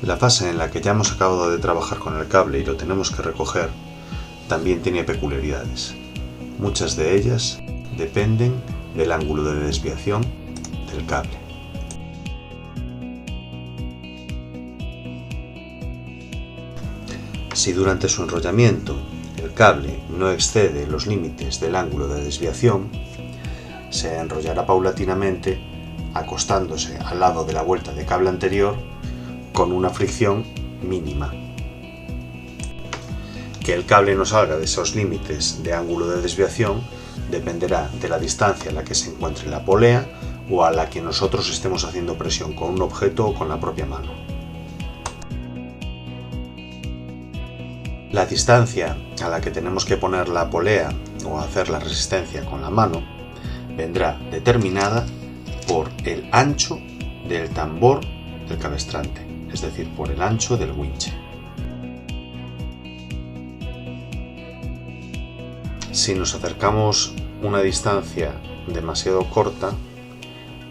La fase en la que ya hemos acabado de trabajar con el cable y lo tenemos que recoger también tiene peculiaridades. Muchas de ellas dependen del ángulo de desviación del cable. Si durante su enrollamiento el cable no excede los límites del ángulo de desviación, se enrollará paulatinamente acostándose al lado de la vuelta de cable anterior con una fricción mínima. Que el cable no salga de esos límites de ángulo de desviación dependerá de la distancia en la que se encuentre la polea o a la que nosotros estemos haciendo presión con un objeto o con la propia mano. La distancia a la que tenemos que poner la polea o hacer la resistencia con la mano vendrá determinada por el ancho del tambor del cabestrante, es decir, por el ancho del winche. Si nos acercamos una distancia demasiado corta,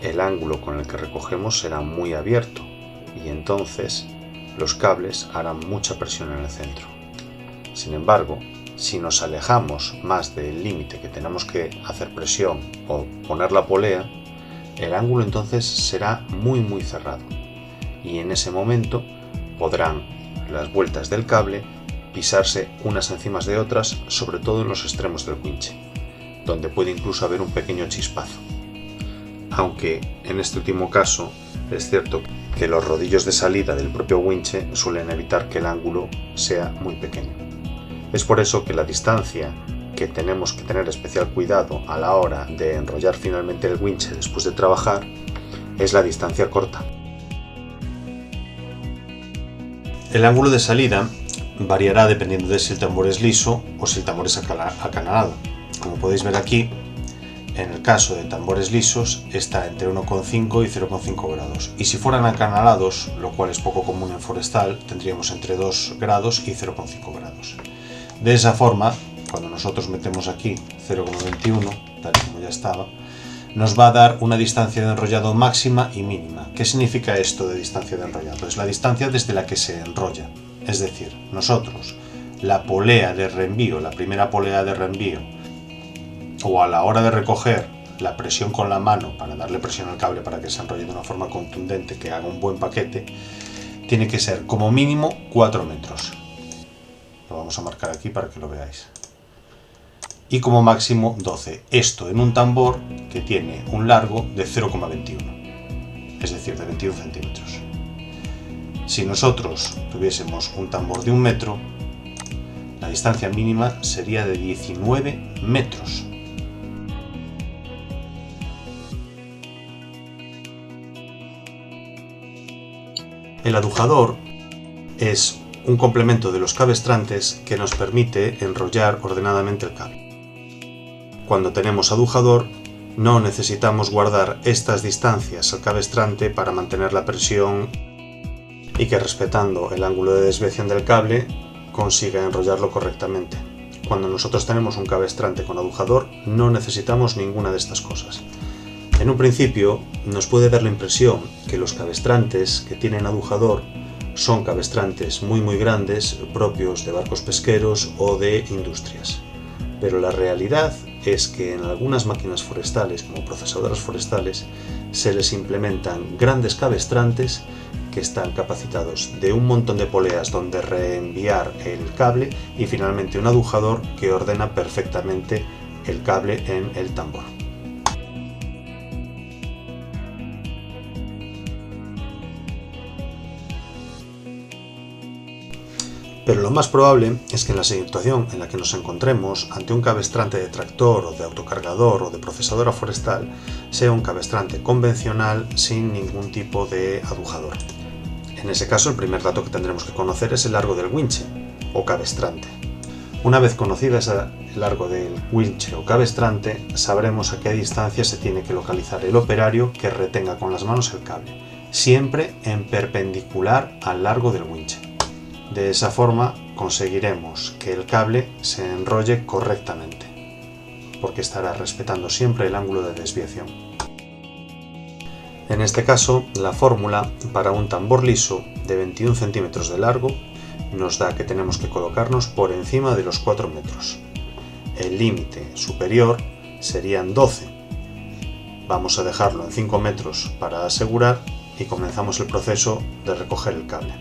el ángulo con el que recogemos será muy abierto y entonces los cables harán mucha presión en el centro. Sin embargo, si nos alejamos más del límite que tenemos que hacer presión o poner la polea, el ángulo entonces será muy cerrado y en ese momento podrán las vueltas del cable pisarse unas encima de otras, sobre todo en los extremos del winche, donde puede incluso haber un pequeño chispazo. Aunque en este último caso es cierto que los rodillos de salida del propio winche suelen evitar que el ángulo sea muy pequeño. Es por eso que la distancia que tenemos que tener especial cuidado a la hora de enrollar finalmente el winche después de trabajar es la distancia corta. El ángulo de salida variará dependiendo de si el tambor es liso o si el tambor es acanalado. Como podéis ver aquí, en el caso de tambores lisos está entre 1,5 y 0,5 grados, y si fueran acanalados, lo cual es poco común en forestal, tendríamos entre 2 grados y 0,5 grados. De esa forma, cuando nosotros metemos aquí 0,21, tal como ya estaba, nos va a dar una distancia de enrollado máxima y mínima. ¿Qué significa esto de distancia de enrollado? Es la distancia desde la que se enrolla. Es decir, nosotros, la polea de reenvío, la primera polea de reenvío, o a la hora de recoger la presión con la mano para darle presión al cable para que se enrolle de una forma contundente, que haga un buen paquete, tiene que ser como mínimo 4 metros. Lo vamos a marcar aquí para que lo veáis. Y como máximo 12. Esto en un tambor que tiene un largo de 0,21, es decir, de 21 centímetros. Si nosotros tuviésemos un tambor de 1 metro, la distancia mínima sería de 19 metros. El adujador es un complemento de los cabestrantes que nos permite enrollar ordenadamente el cable. Cuando tenemos adujador, no necesitamos guardar estas distancias al cabestrante para mantener la presión y que, respetando el ángulo de desviación del cable, consiga enrollarlo correctamente. Cuando nosotros tenemos un cabestrante con adujador, no necesitamos ninguna de estas cosas. En un principio, nos puede dar la impresión que los cabestrantes que tienen adujador son cabestrantes muy grandes, propios de barcos pesqueros o de industrias. Pero la realidad es que en algunas máquinas forestales, como procesadoras forestales, se les implementan grandes cabestrantes que están capacitados de un montón de poleas donde reenviar el cable y finalmente un adujador que ordena perfectamente el cable en el tambor. Pero lo más probable es que en la situación en la que nos encontremos ante un cabestrante de tractor o de autocargador o de procesadora forestal sea un cabestrante convencional sin ningún tipo de adujador. En ese caso, el primer dato que tendremos que conocer es el largo del winche o cabestrante. Una vez conocida el largo del winche o cabestrante, sabremos a qué distancia se tiene que localizar el operario que retenga con las manos el cable, siempre en perpendicular al largo del winche. De esa forma conseguiremos que el cable se enrolle correctamente, porque estará respetando siempre el ángulo de desviación. En este caso, la fórmula para un tambor liso de 21 centímetros de largo nos da que tenemos que colocarnos por encima de los 4 metros. El límite superior serían 12. Vamos a dejarlo en 5 metros para asegurar y comenzamos el proceso de recoger el cable.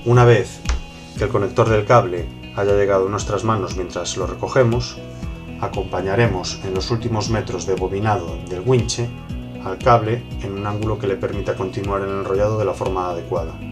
Una vez que el conector del cable haya llegado a nuestras manos mientras lo recogemos, acompañaremos en los últimos metros de bobinado del winche al cable en un ángulo que le permita continuar el enrollado de la forma adecuada.